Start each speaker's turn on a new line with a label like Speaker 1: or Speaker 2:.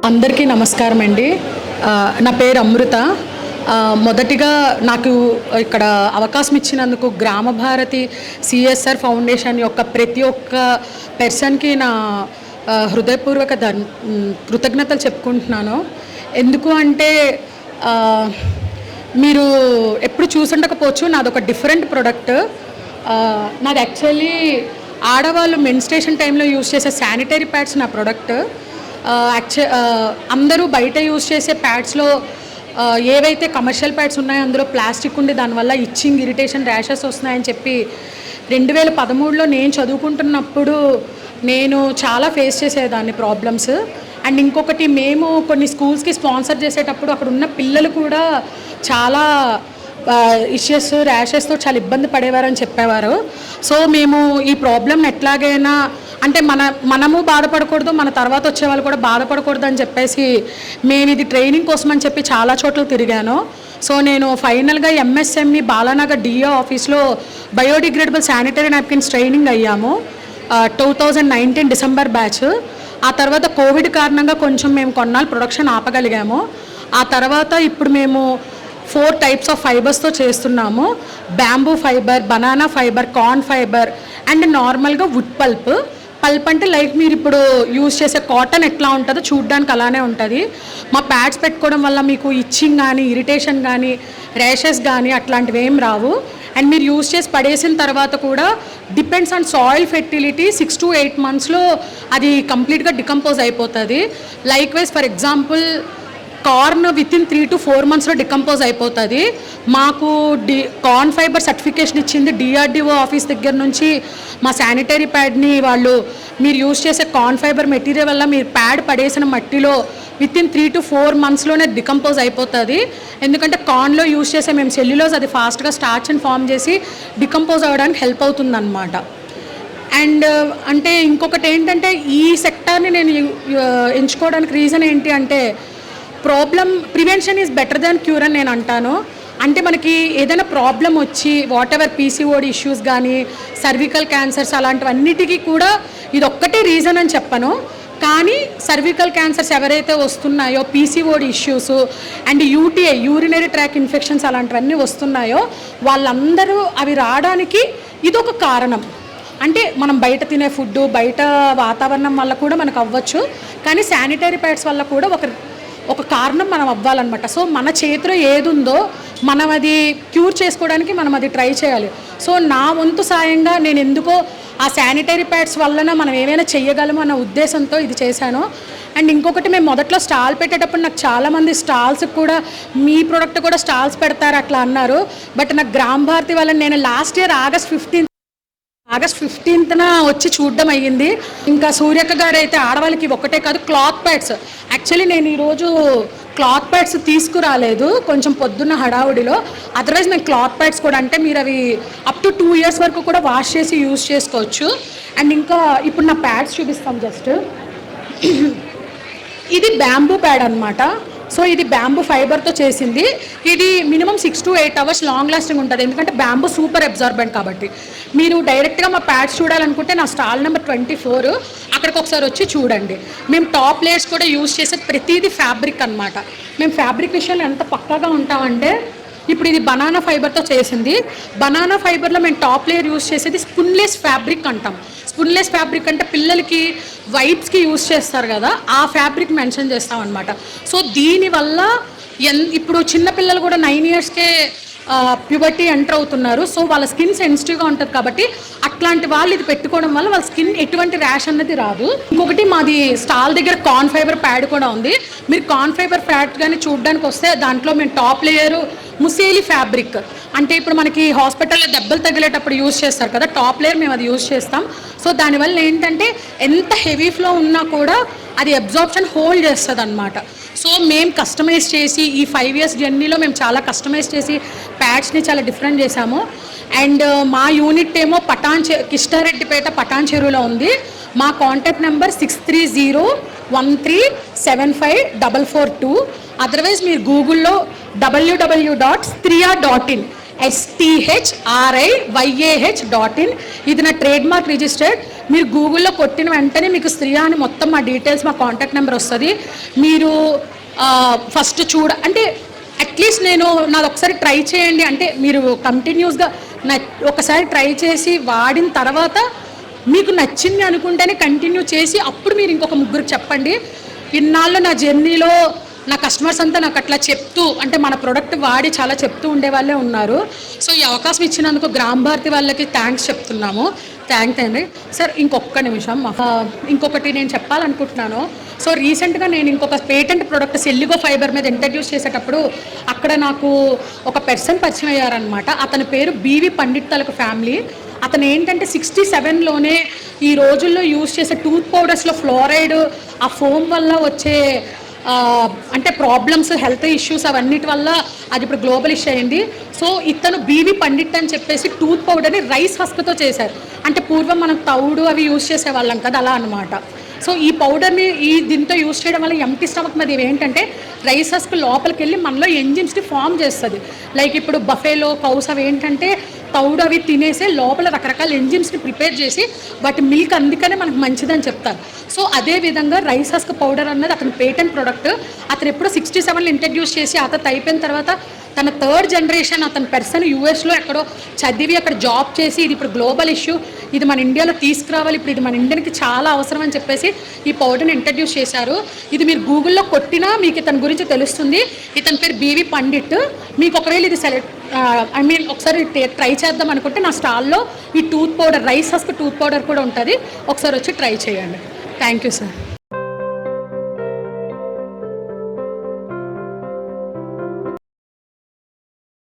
Speaker 1: అందరికీ నమస్కారం అండి. నా పేరు అమృత. మొదటిగా నాకు ఇక్కడ అవకాశం ఇచ్చినందుకు గ్రామ భారతి సిఎస్ఆర్ ఫౌండేషన్ యొక్క ప్రతి ఒక్క పర్సన్కి నా హృదయపూర్వక కృతజ్ఞతలు చెప్పుకుంటున్నాను. ఎందుకు అంటే మీరు ఎప్పుడు చూసుండకపోవచ్చు, నాదొక డిఫరెంట్ ప్రోడక్ట్. నాది యాక్చువల్లీ ఆడవాళ్ళు మెన్స్ట్రేషన్ టైంలో యూజ్ చేసే శానిటరీ ప్యాడ్స్ నా ప్రోడక్ట్. అందరూ బయట యూజ్ చేసే ప్యాడ్స్లో ఏవైతే కమర్షియల్ ప్యాడ్స్ ఉన్నాయో అందులో ప్లాస్టిక్ ఉండి దానివల్ల ఇచ్చింగ్, ఇరిటేషన్, ర్యాషెస్ వస్తున్నాయని చెప్పి 2013లో నేను చదువుకుంటున్నప్పుడు నేను చాలా ఫేస్ చేసేదాన్ని ప్రాబ్లమ్స్. అండ్ ఇంకొకటి, మేము కొన్ని స్కూల్స్కి స్పాన్సర్ చేసేటప్పుడు అక్కడ ఉన్న పిల్లలు కూడా చాలా ఇష్యూస్, ర్యాషెస్తో చాలా ఇబ్బంది పడేవారని చెప్పేవారు. సో మేము ఈ ప్రాబ్లమ్ ఎట్లాగైనా అంటే మనము బాధపడకూడదు, మన తర్వాత వచ్చే వాళ్ళు కూడా బాధపడకూడదు అని చెప్పేసి నేను ఇది ట్రైనింగ్ కోసం అని చెప్పి చాలా చోట్ల తిరిగాను. సో నేను ఫైనల్గా ఎంఎస్ఎంఈ బాలానగర్ డిఓ ఆఫీస్లో బయోడిగ్రేడబుల్ శానిటరీ నాప్కిన్స్ ట్రైనింగ్ అయ్యాము. 2019 డిసెంబర్ బ్యాచ్. ఆ తర్వాత కోవిడ్ కారణంగా కొంచెం మేము కొన్నాళ్ళు ప్రొడక్షన్ ఆపగలిగాము. ఆ తర్వాత ఇప్పుడు మేము 4 టైప్స్ ఆఫ్ ఫైబర్స్తో చేస్తున్నాము. Bamboo fibre, banana fibre, corn fibre and నార్మల్గా వుడ్ పల్ప్. పల్ప్ అంటే లైక్ మీరు ఇప్పుడు యూజ్ చేసే కాటన్ ఎట్లా ఉంటుందో చూడడానికి అలానే ఉంటుంది. మా ప్యాడ్స్ పెట్టుకోవడం వల్ల మీకు ఇచ్చింగ్ కానీ, ఇరిటేషన్ కానీ, ర్యాషెస్ కానీ అట్లాంటివి ఏం రావు. అండ్ మీరు యూజ్ చేసి పడేసిన తర్వాత కూడా depends on soil fertility 6 to 8 monthsలో అది కంప్లీట్గా డికంపోజ్ అయిపోతుంది. Likewise for example corn within 3 to 4 monthsలో డికంపోజ్ అయిపోతుంది. మాకు కార్న్ ఫైబర్ సర్టిఫికేషన్ ఇచ్చింది డిఆర్డిఓ ఆఫీస్ దగ్గర నుంచి. మా శానిటరీ ప్యాడ్ని వాళ్ళు మీరు యూజ్ చేసే కార్న్ ఫైబర్ మెటీరియల్ వల్ల మీరు ప్యాడ్ పడేసిన మట్టిలో వితిన్ 3 to 4 monthsలోనే డికంపోజ్ అయిపోతుంది. ఎందుకంటే కార్న్లో యూజ్ చేసే మేము సెల్యులోజ్, అది ఫాస్ట్గా స్టార్చ్ని ఫామ్ చేసి డికంపోజ్ అవ్వడానికి హెల్ప్ అవుతుంది అన్నమాట. అండ్ అంటే ఇంకొకటి ఏంటంటే ఈ సెక్టార్ని నేను ఎంచుకోవడానికి రీజన్ ఏంటి అంటే prevention is better than cure అని నేను అంటాను. అంటే మనకి ఏదైనా ప్రాబ్లం వచ్చి వాట్ ఎవర్ పీసీఓడి ఇష్యూస్ కానీ, సర్వికల్ క్యాన్సర్స్ అలాంటివన్నిటికీ కూడా ఇది ఒక్కటే రీజన్ అని చెప్పను. కానీ సర్వికల్ క్యాన్సర్స్ ఎవరైతే వస్తున్నాయో, PCOD issues and UTI, urinary tract infections అలాంటివన్నీ వస్తున్నాయో వాళ్ళందరూ అవి రావడానికి ఇదొక కారణం. అంటే మనం బయట తినే ఫుడ్, బయట వాతావరణం వల్ల కూడా మనకు అవ్వచ్చు, కానీ శానిటరీ ప్యాడ్స్ వల్ల కూడా ఒక కారణం మనం అవ్వాలన్నమాట. సో మన చేతిలో ఏది ఉందో మనం అది క్యూర్ చేసుకోవడానికి మనం అది ట్రై చేయాలి. సో నా వంతు సాయంగా నేను ఎందుకో ఆ శానిటరీ ప్యాడ్స్ వలన మనం ఏమైనా చెయ్యగలము అన్న ఉద్దేశంతో ఇది చేశాను. అండ్ ఇంకొకటి, మేము మొదట్లో స్టాల్ పెట్టేటప్పుడు నాకు చాలామంది స్టాల్స్కి కూడా మీ ప్రోడక్ట్ కూడా స్టాల్స్ పెడతారు అట్లా అన్నారు. బట్ నాకు గ్రామ భారతి వల్ల నేను లాస్ట్ ఇయర్ ఆగస్ట్ 15న వచ్చి చూడడం అయ్యింది. ఇంకా సూర్యక్క గారు అయితే ఆడవాళ్ళకి ఒకటే కాదు, క్లాత్ ప్యాడ్స్. యాక్చువల్లీ నేను ఈరోజు క్లాత్ ప్యాడ్స్ తీసుకురాలేదు, కొంచెం పొద్దున్న హడావుడిలో. అదర్వైజ్ నేను క్లాత్ ప్యాడ్స్ కూడా, అంటే మీరు అవి అప్ to 2 years వరకు కూడా వాష్ చేసి యూజ్ చేసుకోవచ్చు. అండ్ ఇంకా ఇప్పుడు నా ప్యాడ్స్ చూపిస్తాం. జస్ట్ ఇది బ్యాంబూ ప్యాడ్ అనమాట. సో ఇది బ్యాంబూ ఫైబర్తో చేసింది. ఇది minimum 6 to 8 hours long lasting ఉంటుంది, ఎందుకంటే బ్యాంబూ సూపర్ అబ్జార్బెంట్ కాబట్టి. మీరు డైరెక్ట్గా మా ప్యాడ్స్ చూడాలనుకుంటే నా స్టాల్ నెంబర్ 24 అక్కడికి ఒకసారి వచ్చి చూడండి. మేము టాప్ లేయర్స్ కూడా యూజ్ చేసే ప్రతిదీ ఫ్యాబ్రిక్ అనమాట. మేము ఫ్యాబ్రిక్ విషయంలో ఎంత పక్కాగా ఉంటామంటే, ఇప్పుడు ఇది బనానా ఫైబర్తో చేసింది. బనానా ఫైబర్లో మేము టాప్ లేయర్ యూజ్ చేసేది స్పున్లెస్ ఫ్యాబ్రిక్ అంటాం. స్పున్లెస్ ఫ్యాబ్రిక్ అంటే పిల్లలకి వైప్స్కి యూజ్ చేస్తారు కదా, ఆ ఫ్యాబ్రిక్ మెన్షన్ చేస్తాం అనమాట. సో దీనివల్ల ఇప్పుడు చిన్నపిల్లలు కూడా 9 yearsకే ప్యూబర్టీ ఎంటర్ అవుతున్నారు. సో వాళ్ళ స్కిన్ సెన్సిటివ్గా ఉంటుంది కాబట్టి అట్లాంటి వాళ్ళు ఇది పెట్టుకోవడం వల్ల వాళ్ళ స్కిన్ ఎటువంటి ర్యాష్ అనేది రాదు. ఇంకొకటి, మాది స్టాల్ దగ్గర కార్న్ ఫైబర్ ప్యాడ్ కూడా ఉంది. మీరు కార్న్ ఫైబర్ ప్యాడ్ కానీ చూడడానికి వస్తే దాంట్లో మేము టాప్ లేయరు ముసేలి ఫ్యాబ్రిక్, అంటే ఇప్పుడు మనకి హాస్పిటల్లో దెబ్బలు తగిలేటప్పుడు యూజ్ చేస్తారు కదా, టాప్ లేయర్ మేము అది యూజ్ చేస్తాం. సో దానివల్ల ఏంటంటే ఎంత హెవీ ఫ్లో ఉన్నా కూడా అది అబ్జార్ప్షన్ హోల్డ్ చేస్తుంది అనమాట. సో మేము కస్టమైజ్ చేసి ఈ 5 years జర్నీలో మేము చాలా కస్టమైజ్ చేసి ప్యాడ్స్ని చాలా డిఫరెంట్ చేసాము. అండ్ మా యూనిట్ ఏమో కిష్టారెడ్డిపేట పటాన్ చెరువులో ఉంది. మా కాంటాక్ట్ నెంబర్ 6301375442. అదర్వైజ్ మీరు గూగుల్లో www.striya.in STHRIYAH.in. ఇది నా ట్రేడ్ మార్క్ రిజిస్టర్డ్. మీరు గూగుల్లో కొట్టిన వెంటనే మీకు శ్రియ అని మొత్తం మా డీటెయిల్స్, మా కాంటాక్ట్ నెంబర్ వస్తుంది. మీరు ఫస్ట్ అంటే అట్లీస్ట్ నాది ఒకసారి ట్రై చేయండి, అంటే మీరు కంటిన్యూస్గా ఒకసారి ట్రై చేసి వాడిన తర్వాత మీకు నచ్చింది అనుకుంటేనే కంటిన్యూ చేసి అప్పుడు మీరు ఇంకొక ముగ్గురికి చెప్పండి. ఇన్నాళ్ళు నా జర్నీలో నా కస్టమర్స్ అంతా నాకు అట్లా చెప్తూ, అంటే మన ప్రోడక్ట్ వాడి చాలా చెప్తూ ఉండే వాళ్ళే ఉన్నారు. సో ఈ అవకాశం ఇచ్చినందుకు గ్రామ్ భారతి వాళ్ళకి థ్యాంక్స్ చెప్తున్నాము. థ్యాంక్స్ అండి. సార్ ఇంకొక నిమిషం, ఇంకొకటి నేను చెప్పాలనుకుంటున్నాను. సో రీసెంట్గా నేను ఇంకొక పేటెంట్ ప్రోడక్ట్ సెల్లిగో ఫైబర్ మీద ఇంట్రడ్యూస్ చేసేటప్పుడు అక్కడ నాకు ఒక పర్సన్ పరిచయం అయ్యారనమాట. అతని పేరు బీవి పండిట్ తాలూకు ఫ్యామిలీ. అతను ఏంటంటే 67లోనే ఈ రోజుల్లో యూజ్ చేసే టూత్ పౌడర్స్లో ఫ్లోరైడ్, ఆ ఫోమ్ వల్ల వచ్చే అంటే ప్రాబ్లమ్స్, హెల్త్ ఇష్యూస్ అవన్నిటి వల్ల అది ఇప్పుడు గ్లోబల్ ఇష్యూ అయింది. సో ఇతను బీవీ పండిట్ అని చెప్పేసి టూత్ పౌడర్ని రైస్ హస్క్తో చేశారు. అంటే పూర్వం మనం తౌడు అవి యూజ్ చేసేవాళ్ళం కదా, అలా అనమాట. సో ఈ పౌడర్ని దీంతో యూజ్ చేయడం వల్ల ఎంటీ స్టమక్ మీద ఏంటంటే రైస్ హస్క్ లోపలికి వెళ్ళి మనలో ఎంజిమ్స్ని ఫామ్ చేస్తుంది. లైక్ ఇప్పుడు బఫేలో కౌస్ అవి ఏంటంటే తౌడు అవి తినేసే లోపల రకరకాల ఎంజిమ్స్ని ప్రిపేర్ చేసి వాటి మిల్క్ అందుకనే మనకు మంచిదని చెప్తారు. సో అదేవిధంగా రైస్ హస్క్ పౌడర్ అన్నది అతని పేటెంట్ ప్రోడక్ట్. అతను ఎప్పుడో 67లో ఇంట్రడ్యూస్ చేసి అతను అయిపోయిన తర్వాత తన థర్డ్ జనరేషన్ అతని పర్సన్ యూఎస్లో ఎక్కడో చదివి అక్కడ జాబ్ చేసి ఇది ఇప్పుడు గ్లోబల్ ఇష్యూ, ఇది మన ఇండియాలో తీసుకురావాలి, ఇప్పుడు ఇది మన ఇండియాకి చాలా అవసరం అని చెప్పేసి ఈ పౌడర్ని ఇంట్రడ్యూస్ చేశారు. ఇది మీరు గూగుల్లో కొట్టినా మీకు ఇతని గురించి తెలుస్తుంది. ఇతని పేరు బీవీ పండిట్. మీకు ఒకవేళ ఇది ఒకసారి ట్రై చేద్దాం అనుకుంటే నా స్టాల్లో ఈ tooth powder, rice husk tooth powder కూడా ఉంటుంది. ఒకసారి వచ్చి ట్రై చేయండి. Thank you sir.